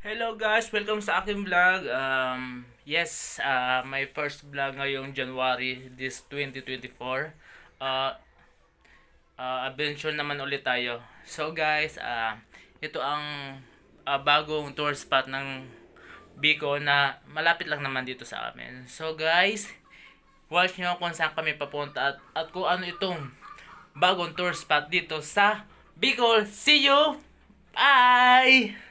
Hello guys, welcome sa aking vlog. Yes, my first vlog ngayong January this 2024. Uh, Adventure naman ulit tayo. So guys, ito ang bagong tour spot ng Bicol na malapit lang naman dito sa amin. So guys, watch nyo kung saan kami papunta at kung ano itong bagong tour spot dito sa Bicol. See you! Bye!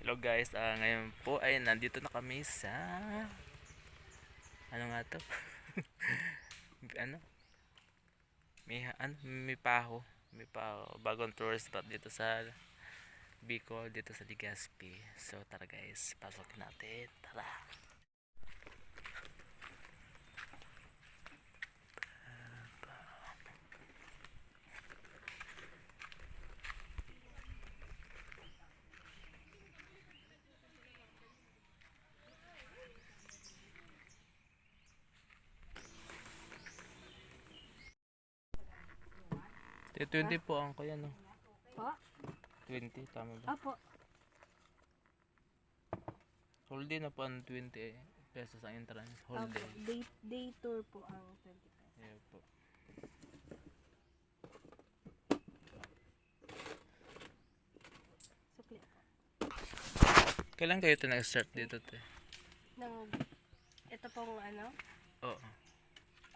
Hello guys, ngayon po ay nandito na kami sa ano nga to? ano? May paho, bagong tourist spot dito sa Bicol, dito sa Legazpi. So tara guys, pasok natin. Tara. T 20 po ang kaya no. Po? 20 tama ba? Opo. Whole day na po ang 20 pesos ang entrance. Whole Opo. day. Day tour po ang 20 pesos. Ayan po. Sukli po. Kailan kayo ito nag-start dito te? Ito pong ano? Oo.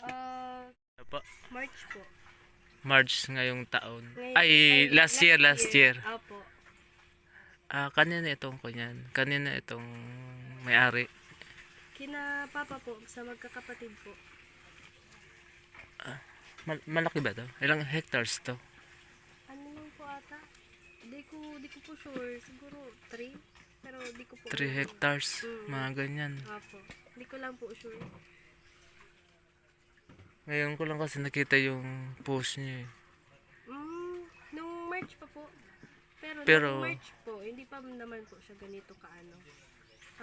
Uh, Apa? March po. March ngayong taon. Ngayon- Last year. Opo. Kanina itong kunyan. Kanina itong may-ari. Kina papa po sa magkakapatid po. Malaki ba to? Ilang hectares to? Ano yun po ata? Di ko po sure. Siguro 3. Pero di ko po 3 alam. hectares. Mga ganyan. Opo. Di ko lang po sure. Ngayon ko lang kasi nakita yung post niyo eh. Nung March pa po. Pero- nung March po, hindi pa naman po siya ganito kaano.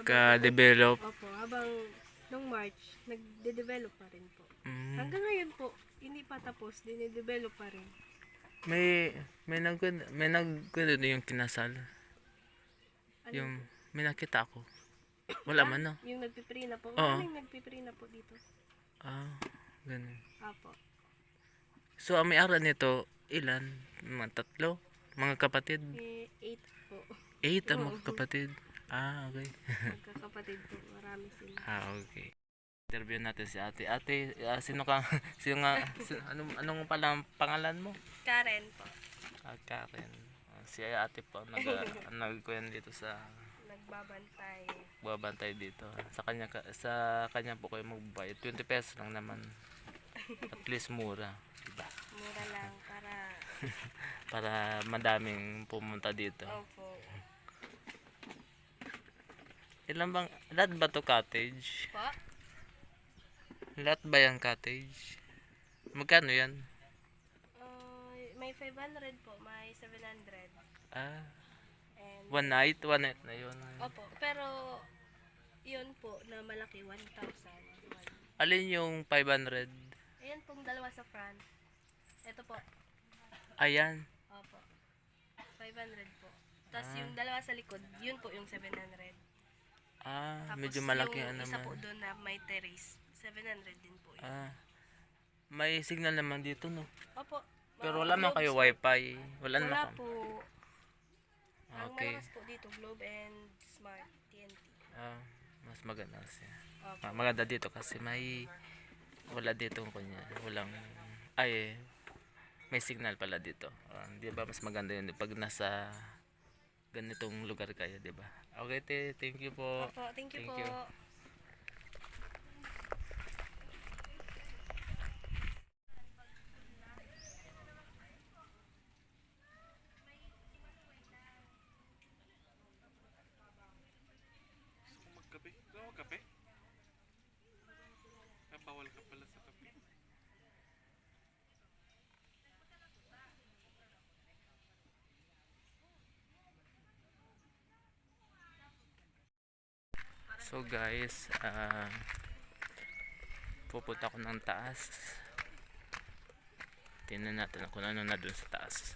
Ka-develop. Opo, habang nung March, nagde-develop pa rin po. Mm. Hanggang ngayon po, hindi pa tapos, dine-develop pa rin. May nagkuno yung kinasal. Ano Yung may nakita ako. Wala man no. Yung nagpipre na po. Oo. Maraming nagpipre na po dito. Ganun. Opo. So ang may-ari nito ilan? Mga 3? Mga kapatid? 8 po. 8 ang mga kapatid. Okay. Magkakapatid po, marami sila. Okay. Interview natin si ate. Ate, sino ka? Anong palang pangalan mo? Karen po. Karen. Si ate po nagkuyan dito sa Nagbabantay. babantay dito. Sa kanya po kayo magbayad. 20 pesos lang naman. At least mura, diba? Mura lang para... Para madaming pumunta dito. Opo. Lahat ba to cottage? Po? Lahat ba yung cottage? Magkano yan? May 500 po, may 700. And, One night na yun. opo, pero yun po na malaki, 1,000. Alin yung 500? Ayan pong dalawa sa front. Ito po. Ayan. Opo. 500 po. Tapos yung dalawa sa likod, yun po yung 700. Tapos medyo malaki yung isa po naman. doon na may terrace, 700 din po yun. May signal naman dito, no? Opo. Pero wala man Globe kayo Smart. wifi. Wala naman Wala ka. po. Ang Okay. malakas po dito, Globe and Smart, TNT. Mas maganda siya. Opo. Maganda dito kasi wala dito kunya. Walang, ay, may signal pala dito. Di ba mas maganda yun pag nasa ganitong lugar kayo, di ba? Okay, thank you po. Opo, thank you po. Gusto ko magkape. Gusto mo magkape? Bawal ka pala sa kape. So guys, pupunta ako ng taas. Tingnan natin kung ano na dun sa taas.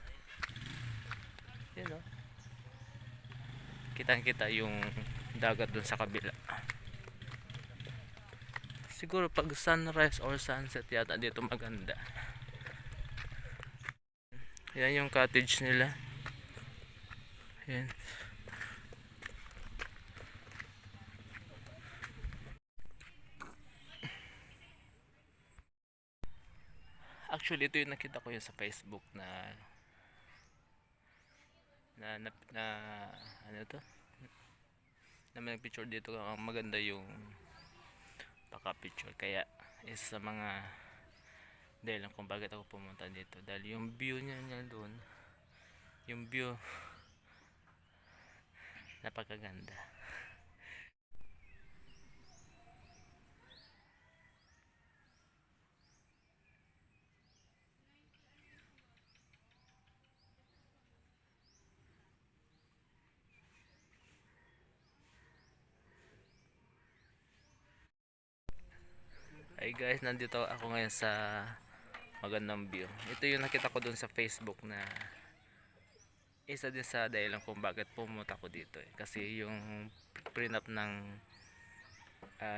Yun, oh. Kitang kita yung dagat dun sa kabila. Siguro pag sunrise or sunset yata dito maganda. Yan yung cottage nila. Yan. Actually, ito yung nakita ko yun sa Facebook na ano to? Na may picture dito, ang maganda yung paka-picture. Kaya isa sa mga dahilan kung bakit ako pumunta dito. Dahil yung view niya doon, yung view napakaganda. Ay guys, nandito ako ngayon sa magandang view. Ito yung nakita ko dun sa Facebook na isa din sa dahilan kung bakit pumunta ko dito. Kasi yung prenup ng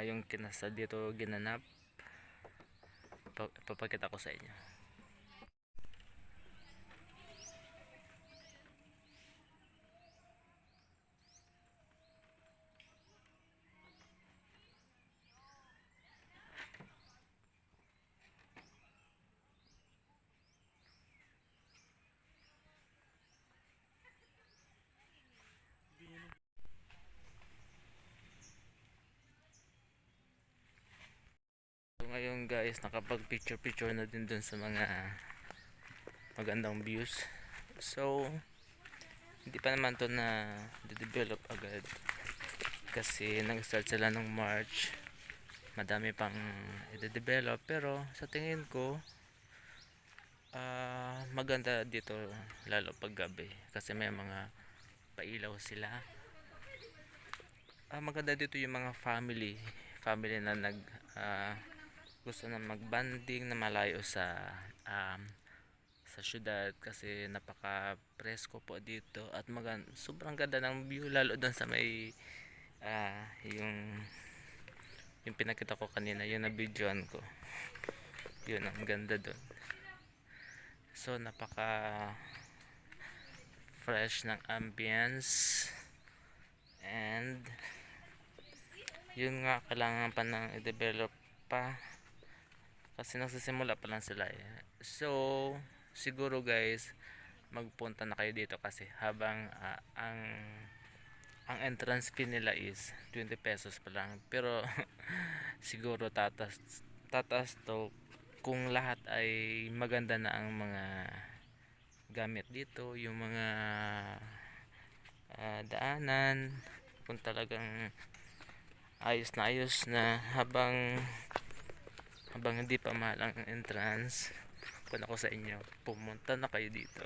yung kinasa dito ginanap, papakita ko sa inyo. So ngayon guys, nakapag picture na din dun sa mga magandang views. So hindi pa naman to na de-develop agad kasi nag-start sila nung March. Madami pang i-develop pero sa tingin ko maganda dito lalo pag gabi kasi may mga pailaw sila. Maganda dito yung mga family na gusto na magbanding na malayo sa syudad kasi napaka presko po dito at sobrang ganda ng view lalo doon sa may yung pinakita ko kanina, yung na-videoan ko, yun ang ganda doon. So napaka fresh ng ambience and yun nga, kailangan pa ng i-develop pa kasi nagsisimula pa lang sila So siguro guys, magpunta na kayo dito kasi habang ang entrance fee nila is 20 pesos pa lang pero siguro tatas to kung lahat ay maganda na ang mga gamit dito, yung mga daanan, kung talagang ayos na habang hindi pa mahal ang entrance. Kung ako sa inyo, pumunta na kayo dito.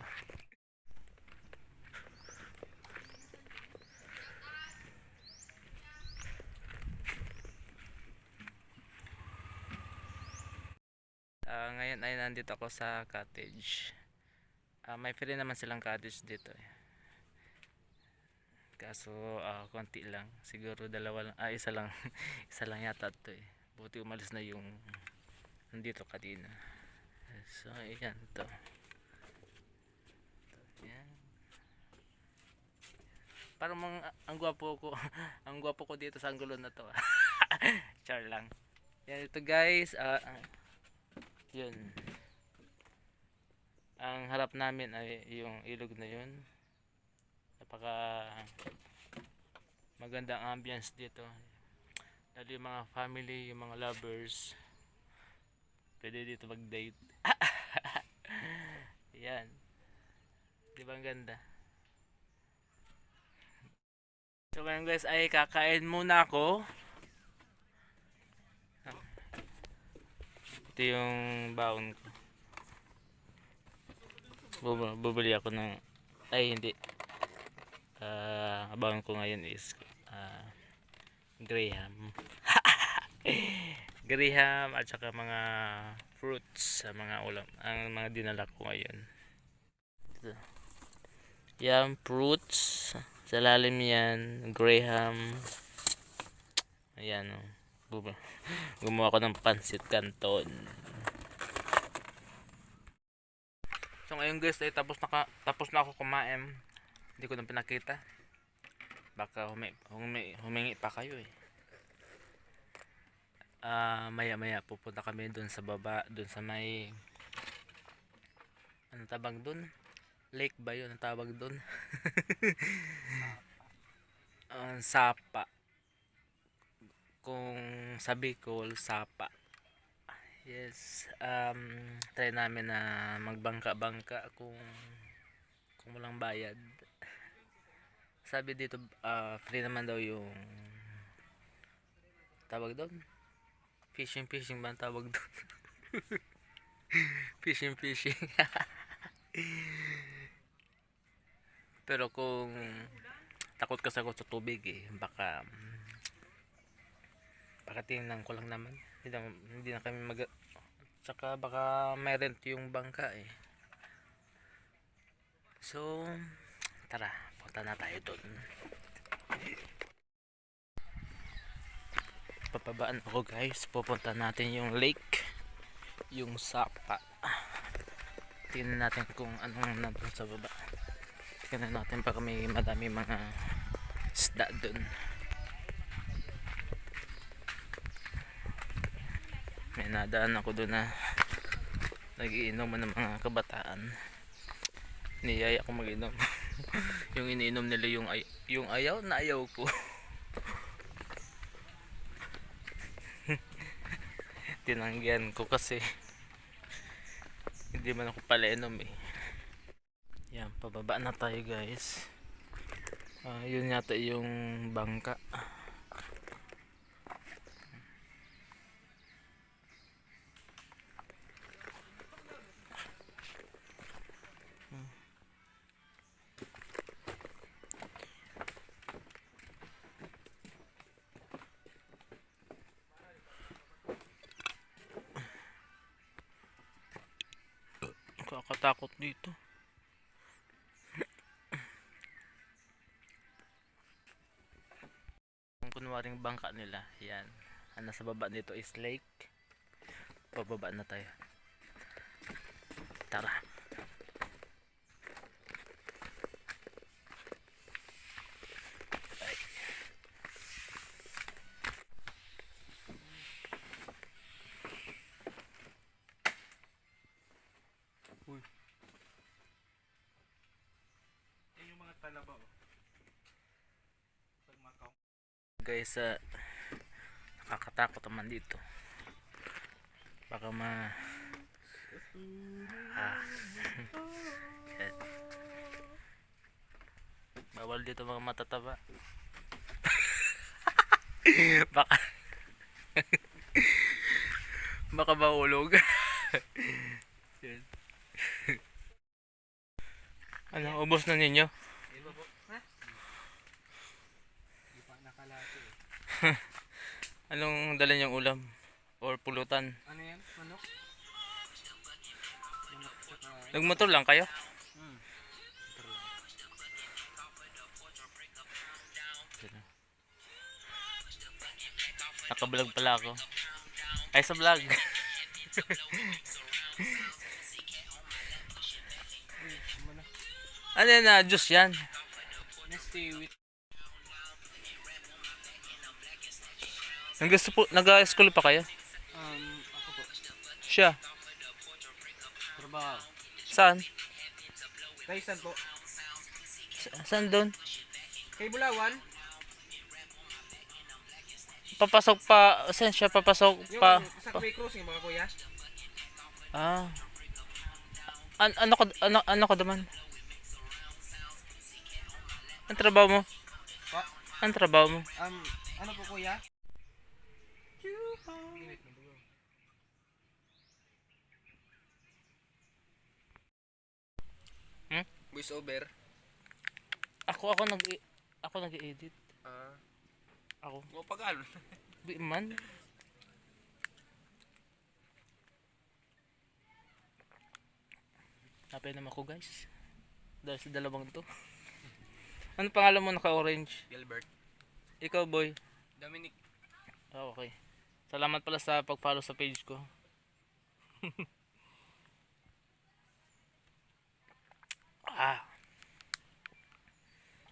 Ngayon ay nandito ako sa cottage. May free naman silang cottage dito Kaso konti lang. Siguro dalawa lang. Isa lang. Isa lang yata to eh. Buti umalis na yung nandito kanina. So ayan to. Yan. Parang ang gwapo ko. Ang gwapo ko dito sa anggulo na to. Char lang. Yan ito guys. Yun. Ang harap namin ay yung ilog na yun. Napaka magandang ambience dito. Lalo yung mga family, yung mga lovers. Pwede dito mag-date. Yan. Di ba ang ganda? So ngayon guys ay kakain muna ako. Ito yung baon ko. Bubili ako ng hindi. Baon ko ngayon is graham. Graham at saka mga fruits sa mga ulam. Ang mga dinala ko ngayon. Ito. Yan, fruits. Sa lalim yan. Graham. Ayan o. Gumawa ko ng pansit canton. So ngayon guys ay tapos na ako kumain. Hindi ko na pinakita. Baka humingi pa kayo eh. Maya pupunta kami doon sa baba, doon sa may ano tawag doon? Lake ba yun ang tawag doon? Sapa. Kung sa Bicol, Sapa. Yes, try namin na magbangka-bangka kung walang bayad. Sabi dito free naman daw yung tawag doon. Fishing ba ang tawag doon? fishing. Pero kung takot ka sa tubig eh, baka tingnan ko lang naman. Hindi na kami tsaka baka may rent yung bangka eh. So tara, punta na tayo doon. Papabaan ako guys. Pupunta natin yung lake, yung Sapa. Tingnan natin kung anong nandun sa baba. Tingnan natin baka may madami mga isda doon. May nadaan ako doon na nagiinom ng mga kabataan. Niyaya ako mag-inom. Yung iniinom nila yung ayaw na ayaw ko. Tinanggihan ko kasi hindi man ako pala inom eh. Yan, pababa na tayo guys. Yun yata yung bangka. Nakakatakot dito. Ang kunwaring bangka nila, yan. Ang nasa baba nito is lake. Pababa na tayo. Tara. Ay. Uy. Yan yung mga talaba oh. Pag Macau. Guys, nakakatakot naman dito. Baka Yan. Bawal dito mga matataba. baka mahulog. Yan. Ano, ubos na ninyo? Iba po? Ha? Di pa nakalati eh. Anong dala niyong ulam? Or pulutan? Ano yan? Manok? Manok saka... Nagmotor lang kayo? Nakablog pala ako. Ay, sa vlog. Ano yan na? Juice yan. Nesty with Nag-school pa kayo? ako po. Siya. Trabaho. Saan? Kaisan po. Saan doon? Kay Bulawan. Papasok pa. Saan siya papasok Yung pa? sa Quay Crossing mga kuya. Ah. Ano ka naman? Ang trabaho mo? Pa? Ang trabaho mo? Ano po kuya? Init na dugo. Voice over. Ako nag-edit. Ako. Mo pagal. Di man. Napainom ako guys. Dahil sa dalawang to. Ano pangalan mo naka-orange? Gilbert. Ikaw boy. Dominic. Ah, okay. Salamat pala sa pag-follow sa page ko.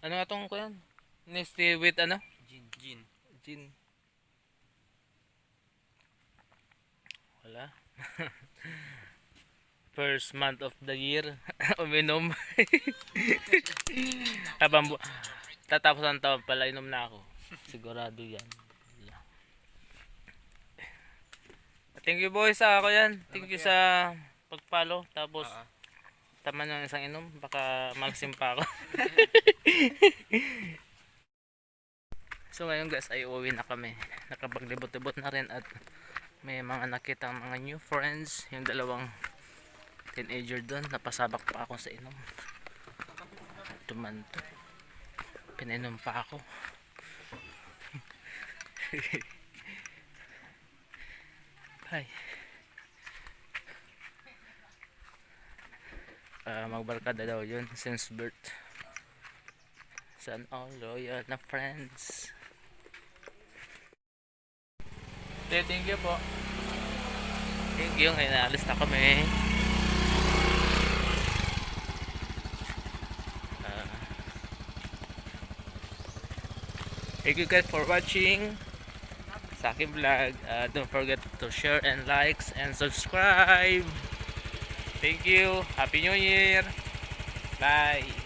Ano nga tong ko yan? Nesty with ano? Gin. Gin. Wala. First month of the year. Uminom. Tatapos ang taon pala inom na ako. Sigurado yan. Wala. Thank you boys sa ako yan. Thank you sa pag-follow. Tapos tama ng isang inom. Baka malasim pa ako. So ngayon guys ay uuwi na kami. Nakapaglibot-libot na rin at may mga nakita mga new friends. Yung dalawang teenager doon. Napasabak pa ako sa inom. Tumanto. Pinainom pa ako. Hi. Magbarkada daw yun since birth. San all loyal na friends. Thank you po. Thank you. Ngayon naalis na kami. Thank you guys for watching sa aking vlog. Don't forget to share and likes and subscribe. Thank you. Happy New Year. Bye.